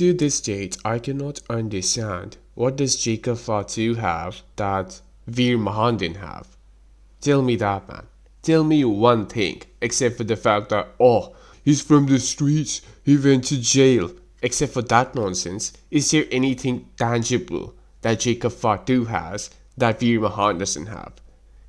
to this date, I cannot understand what does Jacob Fatu have that Veer Mahaan didn't have. Tell me that, man. Tell me one thing, except for the fact that, oh, he's from the streets, he went to jail. Except for that nonsense, is there anything tangible that Jacob Fatu has that Veer Mahaan doesn't have?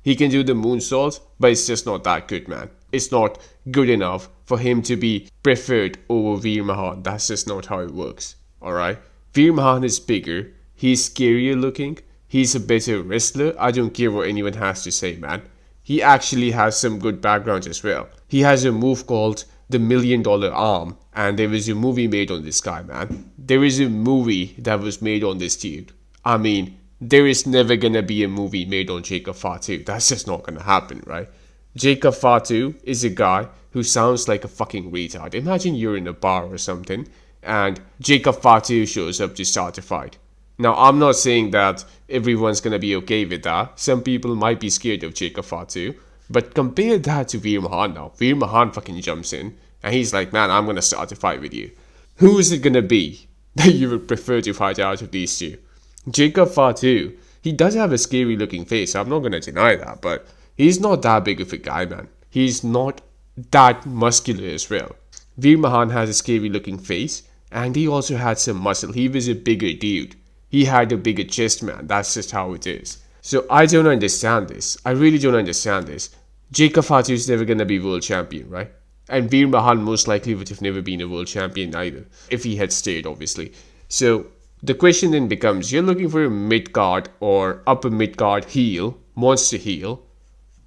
He can do the moonsault, but it's just not that good, man. It's not good enough for him to be preferred over Veer Mahaan. That's just not how it works, alright? Veer Mahaan is bigger, he's scarier looking, he's a better wrestler. I don't care what anyone has to say, man. He actually has some good backgrounds as well. He has a move called the $1,000,000 arm, and there was a movie made on this guy, man. There is a movie that was made on this dude. I mean, there is never gonna be a movie made on Jacob Fatu. That's just not gonna happen, right? Jacob Fatu is a guy who sounds like a fucking retard. Imagine you're in a bar or something, and Jacob Fatu shows up to start a fight. Now, I'm not saying that everyone's gonna be okay with that. Some people might be scared of Jacob Fatu. But compare that to Veer Mahaan now. Veer Mahaan fucking jumps in, and he's like, man, I'm gonna start a fight with you. Who is it gonna be that you would prefer to fight out of these two? Jacob Fatu, he does have a scary looking face, I'm not gonna deny that, but he's not that big of a guy, man. He's not that muscular as well. Veer Mahaan has a scary looking face, and he also had some muscle. He was a bigger dude. He had a bigger chest, man. That's just how it is. So I don't understand this. I really don't understand this. Jacob Fatu is never gonna be world champion, right? And Veer Mahaan most likely would have never been a world champion either, if he had stayed, obviously. So the question then becomes, you're looking for a mid-card or upper mid-card heel, monster heel.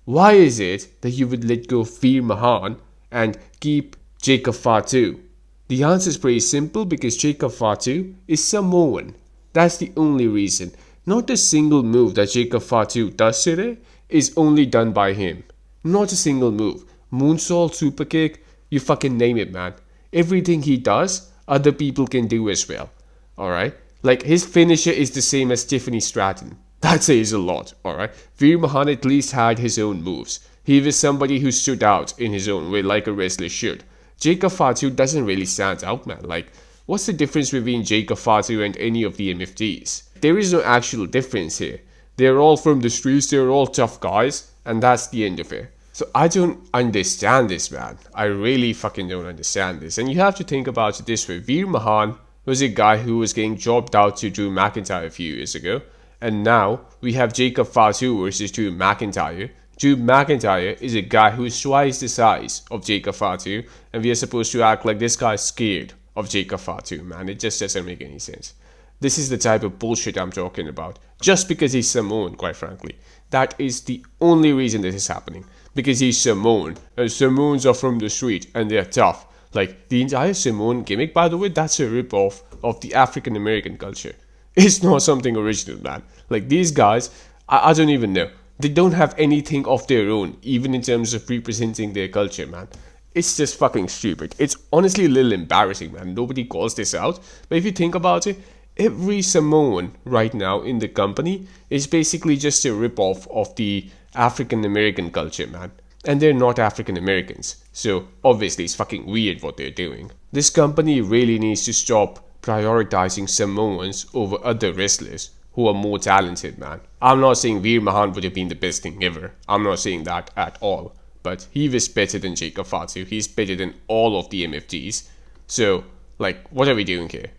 Why is it that you would let go of Veer Mahaan and keep Jacob Fatu? The answer is pretty simple, because Jacob Fatu is Samoan. That's the only reason. Not a single move that Jacob Fatu does today is only done by him. Not a single move. Moonsault, super kick, you fucking name it, man. Everything he does, other people can do as well. Alright? Like, his finisher is the same as Tiffany Stratton. That says a lot, alright? Veer Mahaan at least had his own moves. He was somebody who stood out in his own way, like a wrestler should. Jacob Fatu doesn't really stand out, man. Like, what's the difference between Jacob Fatu and any of the MFTs? There is no actual difference here. They're all from the streets, they're all tough guys, and that's the end of it. So I don't understand this, man. I really fucking don't understand this. And you have to think about it this way. Veer Mahaan was a guy who was getting jobbed out to Drew McIntyre a few years ago. And now we have Jacob Fatu versus Drew McIntyre. Drew McIntyre is a guy who is twice the size of Jacob Fatu. And we are supposed to act like this guy's scared of Jacob Fatu, man. It just doesn't make any sense. This is the type of bullshit I'm talking about. Just because he's Samoan, quite frankly. That is the only reason this is happening. Because he's Samoan. And Samoans are from the street and they're tough. Like, the entire Samoan gimmick, by the way, that's a rip-off of the African American culture. It's not something original, man. Like, these guys, I don't even know. They don't have anything of their own, even in terms of representing their culture, man. It's just fucking stupid. It's honestly a little embarrassing, man. Nobody calls this out. But if you think about it, every Samoan right now in the company is basically just a rip-off of the African American culture, man. And they're not African Americans. So obviously it's fucking weird what they're doing. This company really needs to stop prioritizing Samoans over other wrestlers who are more talented, man. I'm not saying Veer Mahaan would have been the best thing ever. I'm not saying that at all. But he was better than Jacob Fatu. He's better than all of the MFTs. So, like, what are we doing here?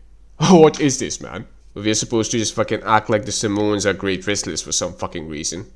What is this, man? We're supposed to just fucking act like the Samoans are great wrestlers for some fucking reason.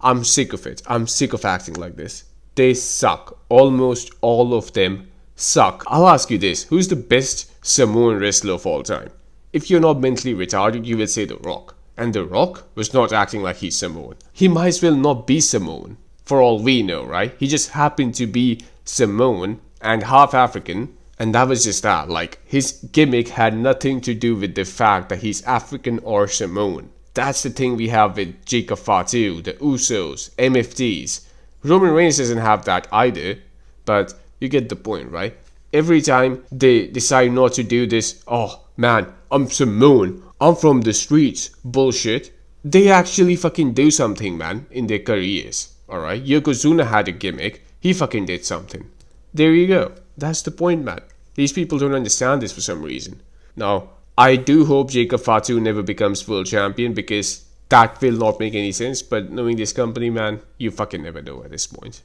I'm sick of it. I'm sick of acting like this. They suck. Almost all of them suck. I'll ask you this. Who's the best Samoan wrestler of all time? If you're not mentally retarded, you will say The Rock. And The Rock was not acting like he's Samoan. He might as well not be Samoan. For all we know, right? He just happened to be Samoan and half African. And that was just that. Like, his gimmick had nothing to do with the fact that he's African or Samoan. That's the thing we have with Jacob Fatu, the Usos, MFTs. Roman Reigns doesn't have that either. But you get the point, right? Every time they decide not to do this, oh man, I'm Samoan, I'm from the streets, bullshit. They actually fucking do something, man, in their careers. Alright? Yokozuna had a gimmick. He fucking did something. There you go. That's the point, man. These people don't understand this for some reason. Now, I do hope Jacob Fatu never becomes world champion because that will not make any sense. But knowing this company, man, you fucking never know at this point.